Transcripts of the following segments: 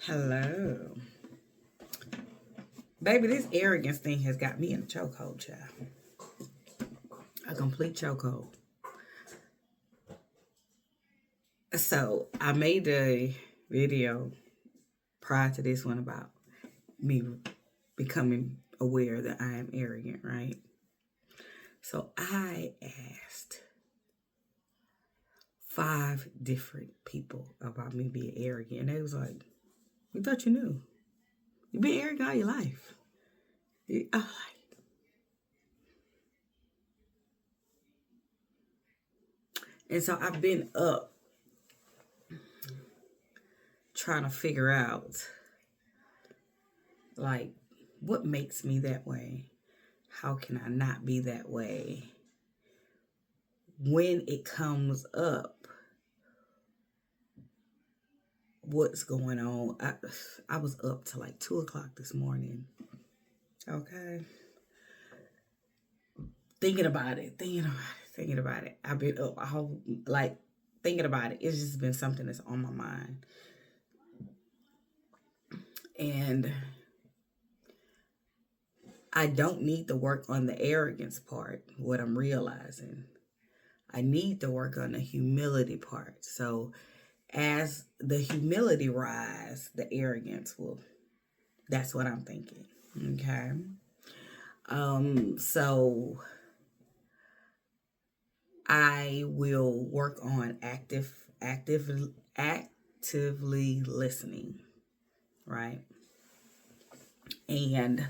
Hello. Baby, this arrogance thing has got me in a chokehold, child. A complete chokehold. So, I made a video prior to this one about me becoming aware that I am arrogant, right? So, I asked 5 different people about me being arrogant. And they was like, we thought you knew. You've been arrogant all your life. And so I've been up trying to figure out, like, what makes me that way? How can I not be that way? When it comes up, what's going on? I was up till like 2 o'clock this morning. Okay. Thinking about it. I've been up a whole, like, thinking about it. It's just been something that's on my mind. And I don't need to work on the arrogance part, what I'm realizing. I need to work on the humility part. So as the humility rise, the arrogance will. That's what I'm thinking. Okay. So I will work on actively listening, right? And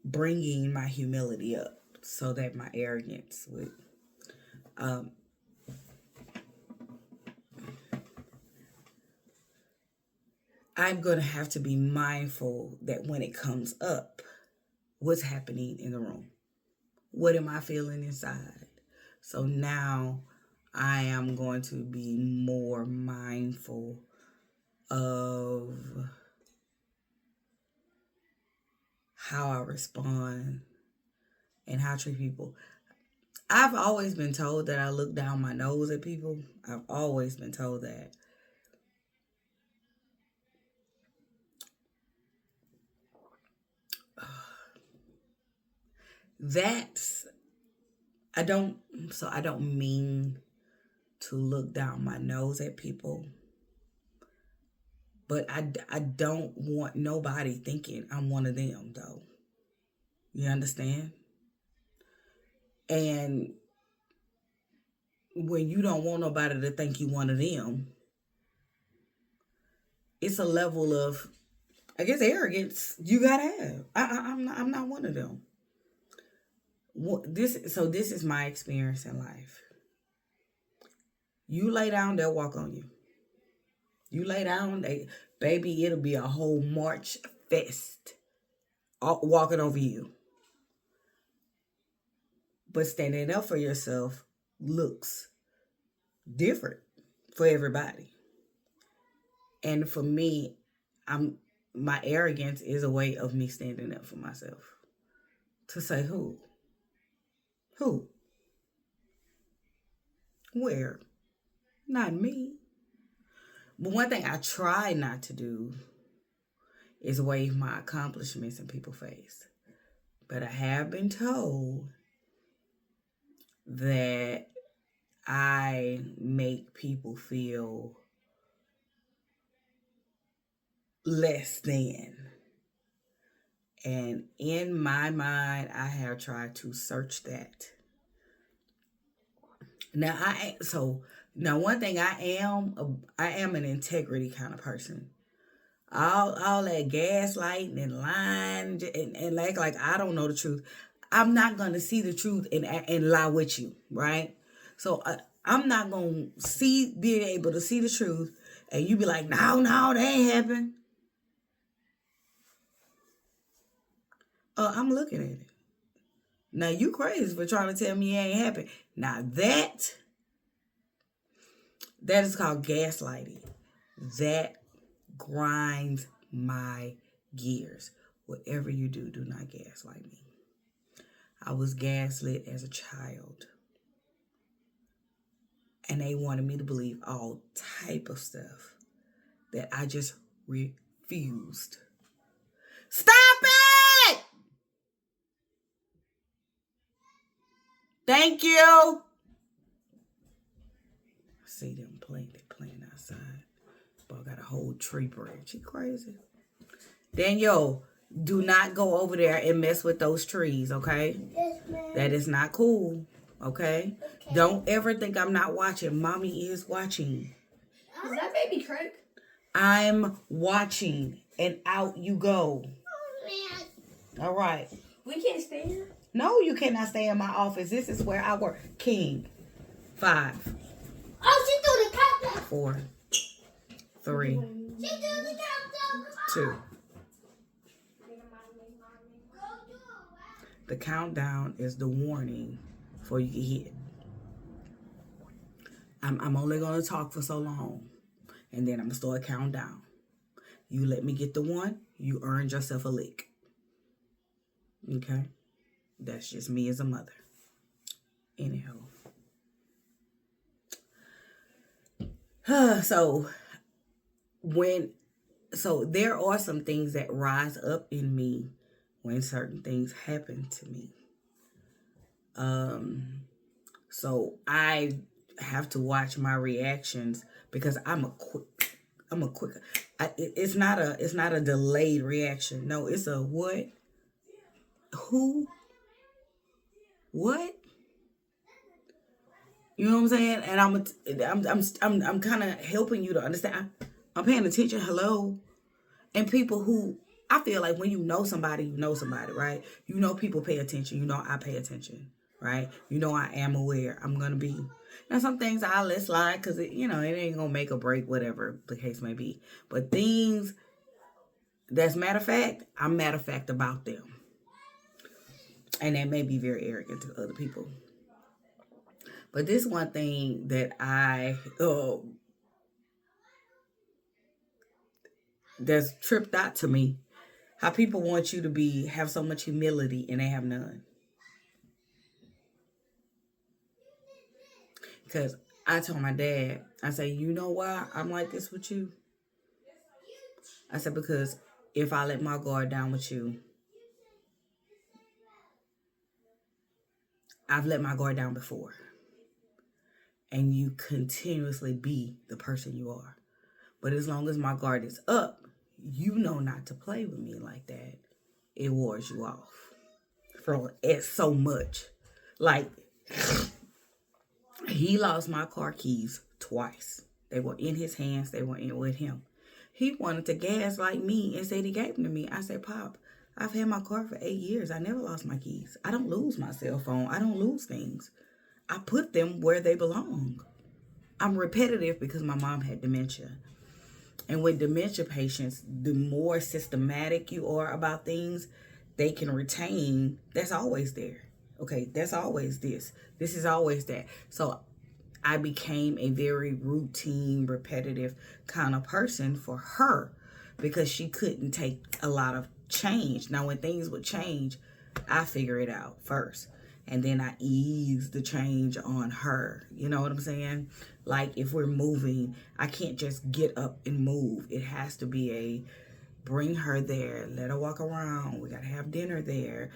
bringing my humility up so that my arrogance would I'm going to have to be mindful that when it comes up, what's happening in the room? What am I feeling inside? So now I am going to be more mindful of how I respond and how I treat people. I've always been told that I look down my nose at people. I've always been told that. I don't mean to look down my nose at people, but I don't want nobody thinking I'm one of them, though. You understand? And when you don't want nobody to think you one of them, it's a level of, I guess, arrogance you gotta have. I'm not one of them. This is my experience in life. You lay down, they'll walk on you. You lay down, baby, it'll be a whole March fest walking over you. But standing up for yourself looks different for everybody. And for me, my arrogance is a way of me standing up for myself. To say who? Who? Where? Not me. But one thing I try not to do is wave my accomplishments in people's face. But I have been told that I make people feel less than. And in my mind, I have tried to search that. Now one thing I am an integrity kind of person. All that gaslighting and lying and like I don't know the truth. I'm not gonna see the truth and lie with you, right? So I'm not gonna being able to see the truth and you be like, no, that ain't happened. I'm looking at it. Now you crazy for trying to tell me it ain't happened. Now that is called gaslighting. That grinds my gears. Whatever you do, do not gaslight me. I was gaslit as a child. And they wanted me to believe all type of stuff that I just refused. Stop it! Thank you. See them playing. They playing outside. Boy, got a whole tree branch. She crazy. Daniel, do not go over there and mess with those trees, okay? Yes, ma'am. That is not cool, okay? Don't ever think I'm not watching. Mommy is watching. Is that baby Craig? I'm watching, and out you go. Oh, man. All right. We can't stay here? No, you cannot stay in my office. This is where I work. King. 5. Oh, she threw the countdown. 4, 3, She threw the countdown. 2. The countdown is the warning before you get hit. I'm only going to talk for so long, and then I'm going to start counting down. You let me get the 1, you earned yourself a lick. Okay? That's just me as a mother. Anyhow. So there are some things that rise up in me when certain things happen to me. So I have to watch my reactions because it's not a delayed reaction. No, it's a what? Who? What? You know what I'm saying? And I'm kind of helping you to understand. I'm paying attention. Hello. And people who, I feel like when you know somebody, right? You know people pay attention. You know I pay attention, right? You know I am aware. I'm going to be. Now, some things I'll let slide because, it ain't going to make or break, whatever the case may be. But things that's matter of fact, I'm matter of fact about them. And that may be very arrogant to other people. But this one thing that that's tripped out to me, how people want you to have so much humility and they have none. Because I told my dad, I say, you know why I'm like this with you? I said, because if I let my guard down with you, I've let my guard down before. And you continuously be the person you are. But as long as my guard is up, you know not to play with me like that. It wars you off. For it so much. Like, he lost my car keys twice. They were in his hands. They were in with him. He wanted to gaslight me and said he gave them to me. I said, Pop, I've had my car for 8 years. I never lost my keys. I don't lose my cell phone. I don't lose things. I put them where they belong. I'm repetitive because my mom had dementia. And with dementia patients, the more systematic you are about things, they can retain. That's always there. Okay, that's always this. This is always that. So I became a very routine, repetitive kind of person for her because she couldn't take a lot of change. Now, when things would change, I figure it out first. And then I ease the change on her. You know what I'm saying? Like if we're moving, I can't just get up and move. It has to be bring her there, let her walk around. We got to have dinner there,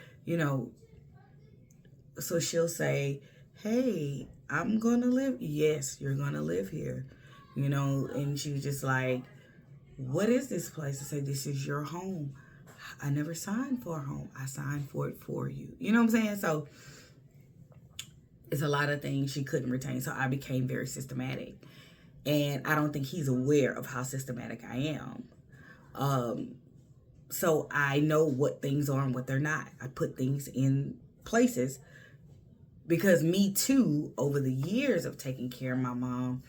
So she'll say, hey, I'm going to live. Yes, you're going to live here, And she was just like, what is this place? I said, this is your home. I never signed for a home. I signed for it for you. You know what I'm saying? So it's a lot of things she couldn't retain. So I became very systematic. And I don't think he's aware of how systematic I am. So I know what things are and what they're not. I put things in places because me too, over the years of taking care of my mom,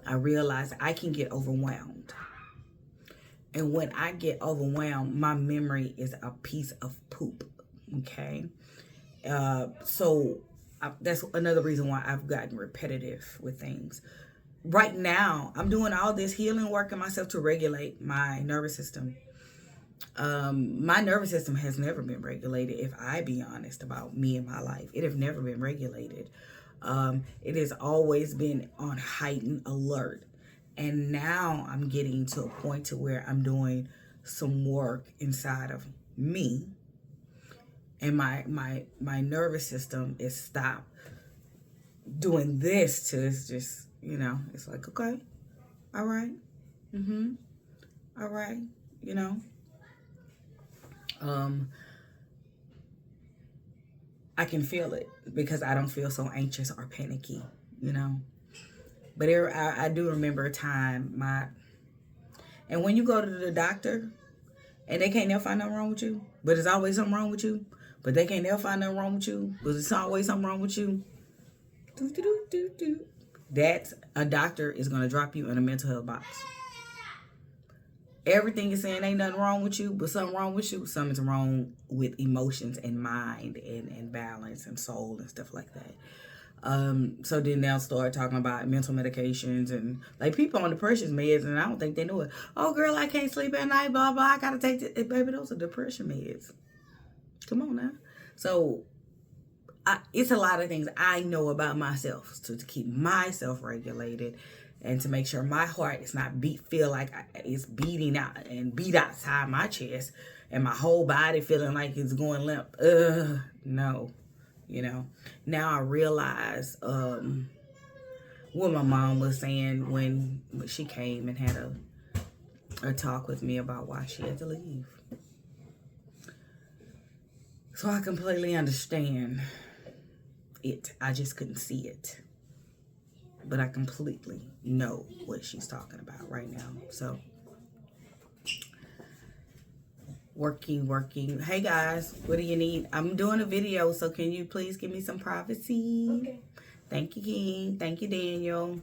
I realized I can get overwhelmed. And when I get overwhelmed, my memory is a piece of poop. Okay. So that's another reason why I've gotten repetitive with things. Right now, I'm doing all this healing work in myself to regulate my nervous system. My nervous system has never been regulated, if I be honest about me and my life. It have never been regulated. It has always been on heightened alert. And now I'm getting to a point to where I'm doing some work inside of me, and my nervous system is stopped doing this to, it's just, it's like, okay, all right, all right, I can feel it because I don't feel so anxious or panicky, But I do remember a time and when you go to the doctor and they can't never find nothing wrong with you, but there's always something wrong with you, but they can't never find nothing wrong with you, but there's always something wrong with you. That's a doctor is going to drop you in a mental health box. Everything is saying ain't nothing wrong with you, but something wrong with you. Something's wrong with emotions and mind and balance and soul and stuff like that. So then they'll start talking about mental medications and like people on depression meds, and I don't think they know it. Oh, girl, I can't sleep at night, blah, blah, I gotta take it. Baby, those are depression meds. Come on now. So it's a lot of things I know about myself to keep myself regulated and to make sure my heart is not feel like it's beating out and beat outside my chest and my whole body feeling like it's going limp. No. Now I realize what my mom was saying when she came and had a talk with me about why she had to leave. So I completely understand it. I just couldn't see it. But I completely know what she's talking about right now. So working. Hey guys, what do you need? I'm doing a video, so can you please give me some privacy? Okay. Thank you, King. Thank you, Daniel.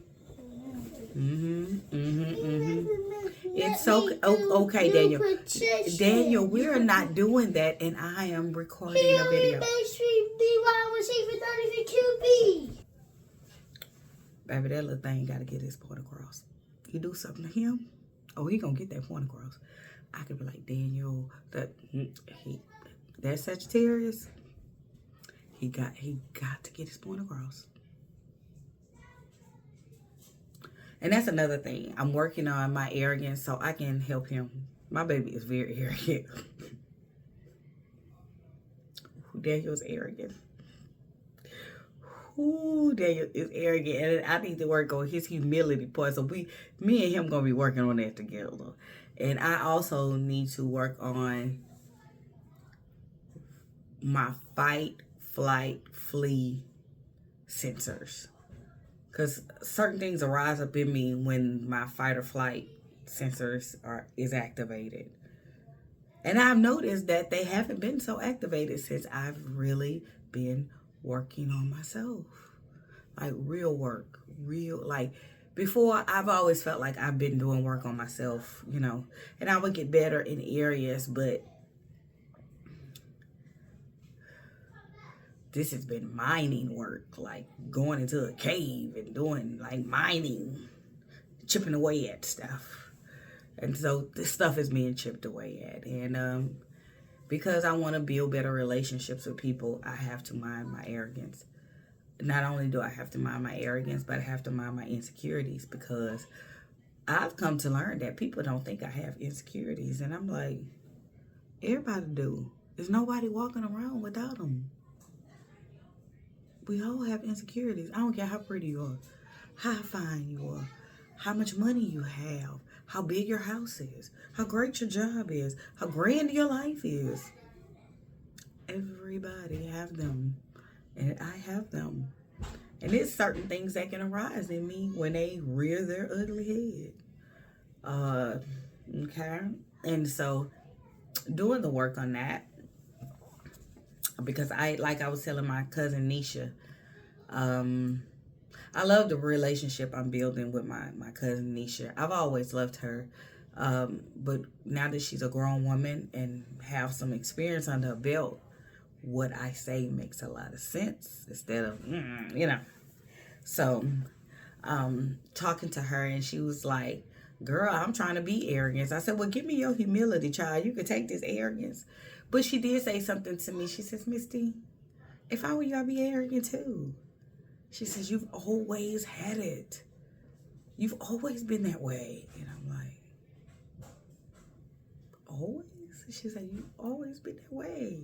It's okay, Daniel. Daniel, we're not doing that, and I am recording a video. Baby, that little thing got to get his point across. You do something to him, oh, he gonna get that point across. I could be like, Daniel, that Sagittarius, he got to get his point across. And that's another thing. I'm working on my arrogance so I can help him. My baby is very arrogant. Daniel's arrogant. Ooh, Daniel is arrogant, and I need to work on his humility part. So me and him gonna be working on that together. And I also need to work on my fight, flight, flee sensors. Because certain things arise up in me when my fight or flight sensors is activated. And I've noticed that they haven't been so activated since I've really been working on myself. Like real work. Like before, I've always felt like I've been doing work on myself, and I would get better in areas, but this has been mining work, like going into a cave and doing like mining, chipping away at stuff. And so this stuff is being chipped away at. And because I want to build better relationships with people, I have to mind my arrogance. Not only do I have to mind my arrogance, but I have to mind my insecurities, because I've come to learn that people don't think I have insecurities. And I'm like, everybody do. There's nobody walking around without them. We all have insecurities. I don't care how pretty you are, how fine you are, how much money you have, how big your house is, how great your job is, how grand your life is. Everybody have them. And I have them. And there's certain things that can arise in me when they rear their ugly head. Okay? And so doing the work on that, because I was telling my cousin Nisha, I love the relationship I'm building with my cousin Nisha. I've always loved her. But now that she's a grown woman and have some experience under her belt, what I say makes a lot of sense instead of, So, talking to her, and she was like, girl, I'm trying to be arrogant. I said, well, give me your humility, child. You can take this arrogance. But she did say something to me. She says, Misty, if I were you, I'd be arrogant too. She says, you've always had it. You've always been that way. And I'm like, always? She said, you've always been that way.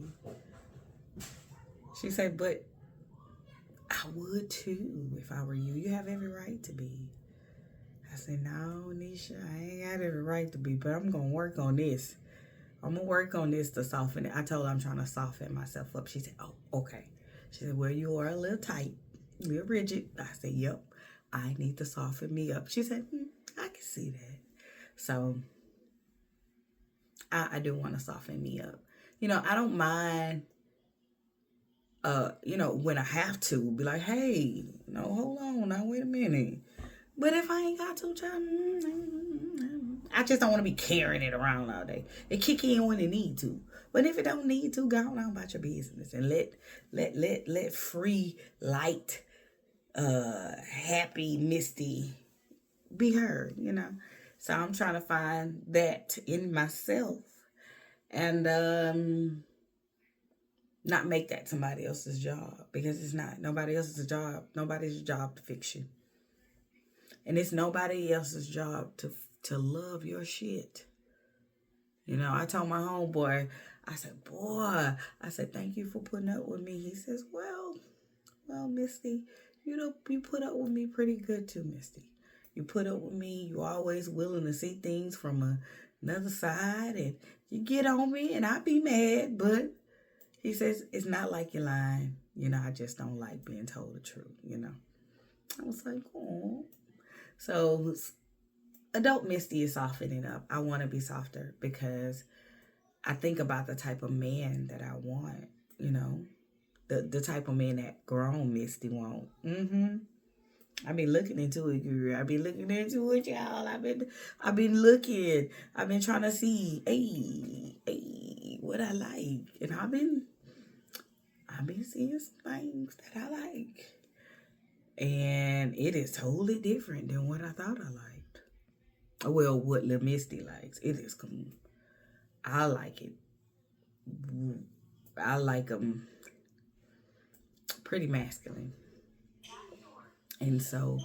She said, but I would too if I were you. You have every right to be. I said, no, Nisha, I ain't got every right to be, but I'm going to work on this. I'm going to work on this to soften it. I told her I'm trying to soften myself up. She said, oh, okay. She said, well, you are a little tight, a little rigid. I said, yep, I need to soften me up. She said, I can see that. So I do want to soften me up. You know, I don't mind, you know, when I have to be like, hey, no, hold on, now wait a minute. But if I ain't got to, I just don't want to be carrying it around all day. It kick in when it need to. But if it don't need to, go on about your business and let free, light, happy Misty be heard, you know. So I'm trying to find that in myself and not make that somebody else's job, because it's not nobody else's job. Nobody's job to fix you. And it's nobody else's job to love your shit. You know, I told my homeboy, I said, boy, I said, thank you for putting up with me. He says, well, Misty, you put up with me pretty good too, Misty. You put up with me. You always willing to see things from another side, and you get on me and I be mad, but he says, it's not like you're lying. You know, I just don't like being told the truth, you know. I was like, oh. So adult Misty is softening up. I want to be softer because I think about the type of man that I want, you know, the type of man that grown Misty want. I be looking into it, girl. I be looking into it, y'all. I've been looking. I've been trying to see, hey, what I like, and I've been seeing some things that I like. And it is totally different than what I thought I liked. Well, what Lil Misty likes. It is cool. I like it. I like them pretty masculine. And so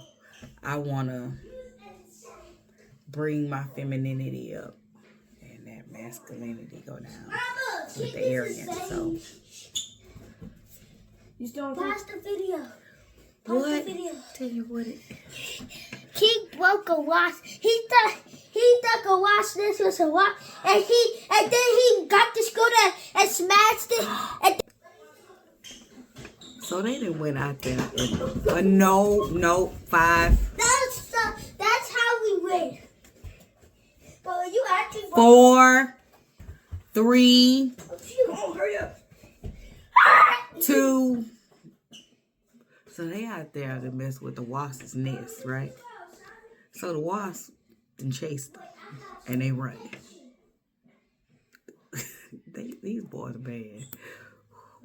I want to bring my femininity up and that masculinity go down with the arrogance. So you still pause the video. What? Tell you what it. He broke a watch. He thought a watch. This was a watch, and then he got the scooter and smashed it. And so they done went out there and no 5. That's how we win. But you actually 4, 3, hurry up. 2. So they out there to mess with the wasp's nest, right? So the wasp then chased them, and they run. These boys are bad.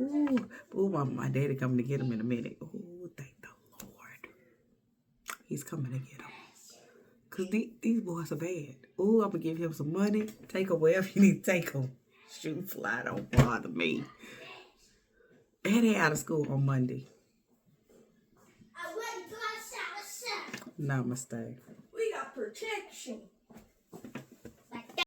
Ooh, my daddy coming to get them in a minute. Ooh, thank the Lord. He's coming to get them. Because these boys are bad. Ooh, I'm going to give him some money. Take them wherever you need to take them. Shoot, fly, don't bother me. And they out of school on Monday. Namaste. We got protection.